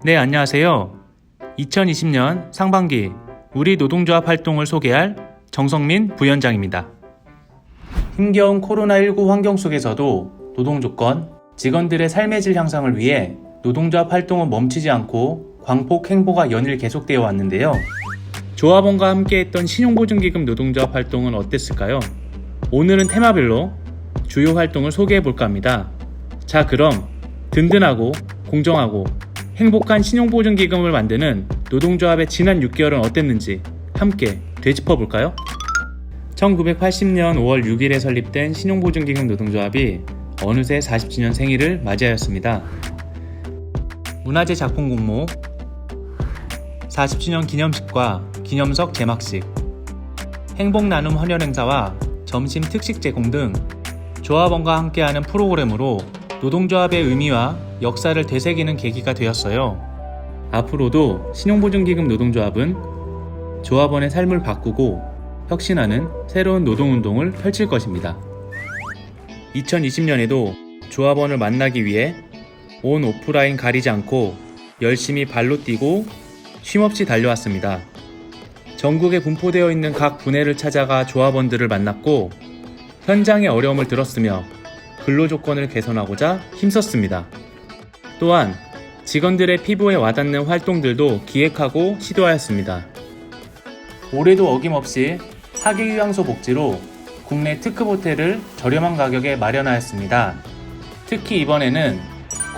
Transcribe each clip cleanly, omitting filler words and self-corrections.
네, 안녕하세요. 2020년 상반기 우리 노동조합 활동을 소개할 정성민 부위원장입니다. 힘겨운 코로나19 환경 속에서도 노동조건, 직원들의 삶의 질 향상을 위해 노동조합 활동은 멈추지 않고 광폭 행보가 연일 계속되어 왔는데요. 조합원과 함께했던 신용보증기금 노동조합 활동은 어땠을까요? 오늘은 테마별로 주요 활동을 소개해볼까 합니다. 자, 그럼 든든하고 공정하고 행복한 신용보증기금을 만드는 노동조합의 지난 6개월은 어땠는지 함께 되짚어볼까요? 1980년 5월 6일에 설립된 신용보증기금 노동조합이 어느새 40주년 생일을 맞이하였습니다. 문화재 작품 공모, 40주년 기념식과 기념석 제막식, 행복 나눔 헌혈 행사와 점심 특식 제공 등 조합원과 함께하는 프로그램으로 노동조합의 의미와 역사를 되새기는 계기가 되었어요. 앞으로도 신용보증기금 노동조합은 조합원의 삶을 바꾸고 혁신하는 새로운 노동운동을 펼칠 것입니다. 2020년에도 조합원을 만나기 위해 온 오프라인 가리지 않고 열심히 발로 뛰고 쉼없이 달려왔습니다. 전국에 분포되어 있는 각 분해를 찾아가 조합원들을 만났고 현장의 어려움을 들었으며 근로조건을 개선하고자 힘썼습니다. 또한 직원들의 피부에 와닿는 활동들도 기획하고 시도하였습니다. 올해도 어김없이 학예휴양소 복지로 국내 특급 호텔을 저렴한 가격에 마련하였습니다. 특히 이번에는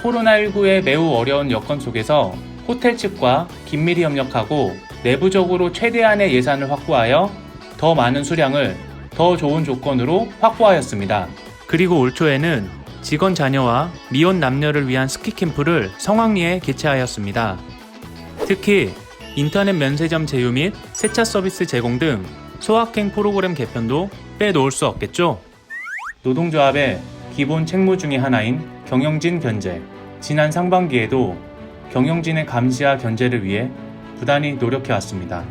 코로나19의 매우 어려운 여건 속에서 호텔 측과 긴밀히 협력하고 내부적으로 최대한의 예산을 확보하여 더 많은 수량을 더 좋은 조건으로 확보하였습니다. 그리고 올 초에는 직원 자녀와 미혼 남녀를 위한 스키 캠프를 성황리에 개최하였습니다. 특히 인터넷 면세점 제휴 및 세차 서비스 제공 등 소확행 프로그램 개편도 빼놓을 수 없겠죠. 노동조합의 기본 책무 중의 하나인 경영진 견제, 지난 상반기에도 경영진의 감시와 견제를 위해 부단히 노력해왔습니다.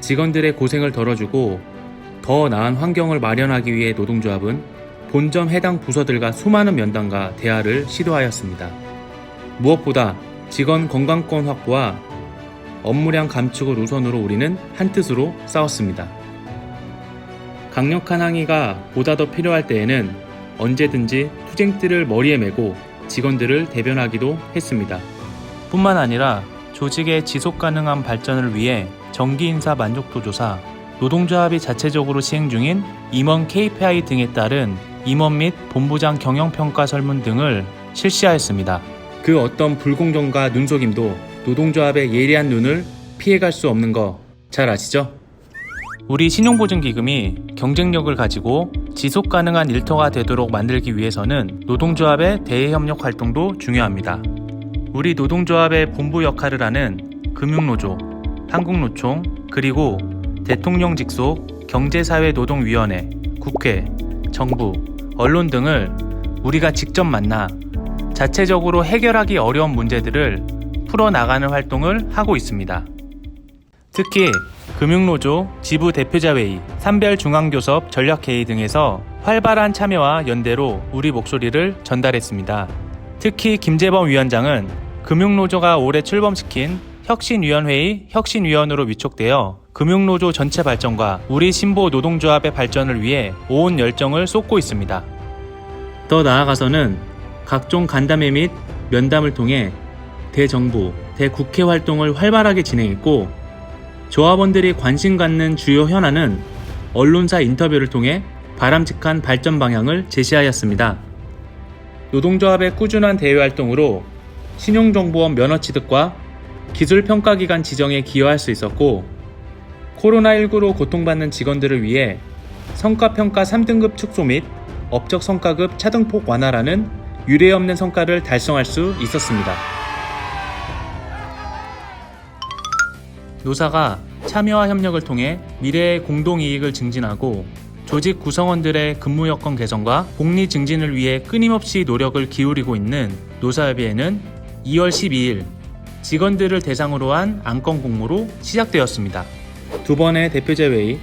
직원들의 고생을 덜어주고 더 나은 환경을 마련하기 위해 노동조합은 본점 해당 부서들과 수많은 면담과 대화를 시도하였습니다. 무엇보다 직원 건강권 확보와 업무량 감축을 우선으로 우리는 한뜻으로 싸웠습니다. 강력한 항의가 보다 더 필요할 때에는 언제든지 투쟁들을 머리에 메고 직원들을 대변하기도 했습니다. 뿐만 아니라 조직의 지속가능한 발전을 위해 정기인사 만족도 조사, 노동조합이 자체적으로 시행 중인 임원 KPI 등에 따른 임원 및 본부장 경영평가 설문 등을 실시하였습니다. 그 어떤 불공정과 눈속임도 노동조합의 예리한 눈을 피해갈 수 없는 거 잘 아시죠? 우리 신용보증기금이 경쟁력을 가지고 지속가능한 일터가 되도록 만들기 위해서는 노동조합의 대외협력 활동도 중요합니다. 우리 노동조합의 본부 역할을 하는 금융노조, 한국노총, 그리고 대통령 직속 경제사회노동위원회, 국회, 정부, 언론 등을 우리가 직접 만나 자체적으로 해결하기 어려운 문제들을 풀어나가는 활동을 하고 있습니다. 특히 금융노조 지부 대표자회의, 산별중앙교섭 전략회의 등에서 활발한 참여와 연대로 우리 목소리를 전달했습니다. 특히 김재범 위원장은 금융노조가 올해 출범시킨 혁신위원회의 혁신위원으로 위촉되어 금융노조 전체 발전과 우리 신보 노동조합의 발전을 위해 온 열정을 쏟고 있습니다. 더 나아가서는 각종 간담회 및 면담을 통해 대정부, 대국회 활동을 활발하게 진행했고 조합원들이 관심 갖는 주요 현안은 언론사 인터뷰를 통해 바람직한 발전 방향을 제시하였습니다. 노동조합의 꾸준한 대외활동으로 신용정보원 면허 취득과 기술평가기관 지정에 기여할 수 있었고 코로나19로 고통받는 직원들을 위해 성과평가 3등급 축소 및 업적 성과급 차등폭 완화라는 유례없는 성과를 달성할 수 있었습니다. 노사가 참여와 협력을 통해 미래의 공동이익을 증진하고 조직 구성원들의 근무 여건 개선과 복리 증진을 위해 끊임없이 노력을 기울이고 있는 노사협의회는 2월 12일 직원들을 대상으로 한 안건 공모로 시작되었습니다. 2번의 대표자회의,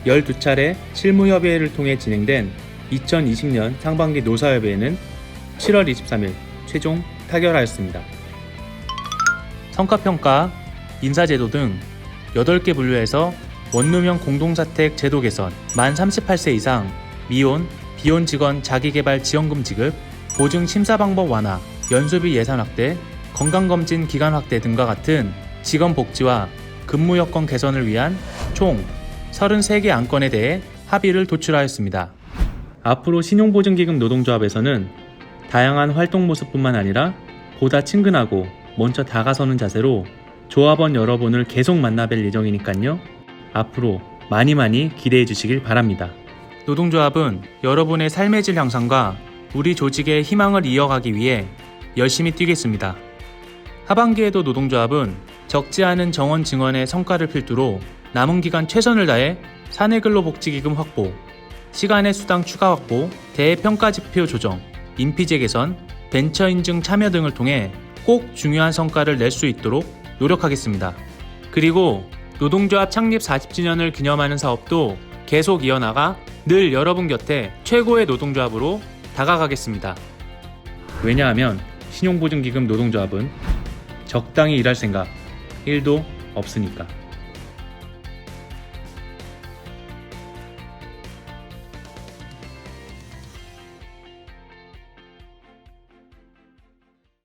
12차례 실무협의회를 통해 진행된 2020년 상반기 노사협의회는 7월 23일 최종 타결하였습니다. 성과평가, 인사제도 등 8개 분류에서 원룸형 공동자택 제도 개선, 만 38세 이상, 미혼, 비혼 직원 자기개발 지원금 지급, 보증 심사 방법 완화, 연수비 예산 확대, 건강검진 기간 확대 등과 같은 직원 복지와 근무 여건 개선을 위한 총 33개 안건에 대해 합의를 도출하였습니다. 앞으로 신용보증기금 노동조합에서는 다양한 활동 모습뿐만 아니라 보다 친근하고 먼저 다가서는 자세로 조합원 여러분을 계속 만나뵐 예정이니까요. 앞으로 많이 기대해 주시길 바랍니다. 노동조합은 여러분의 삶의 질 향상과 우리 조직의 희망을 이어가기 위해 열심히 뛰겠습니다. 하반기에도 노동조합은 적지 않은 정원 증원의 성과를 필두로 남은 기간 최선을 다해 사내근로복지기금 확보, 시간의 수당 추가 확보, 대평가지표 조정, 인피제 개선, 벤처 인증 참여 등을 통해 꼭 중요한 성과를 낼 수 있도록 노력하겠습니다. 그리고 노동조합 창립 40주년을 기념하는 사업도 계속 이어나가 늘 여러분 곁에 최고의 노동조합으로 다가가겠습니다. 왜냐하면 신용보증기금 노동조합은 적당히 일할 생각 1도 없으니까.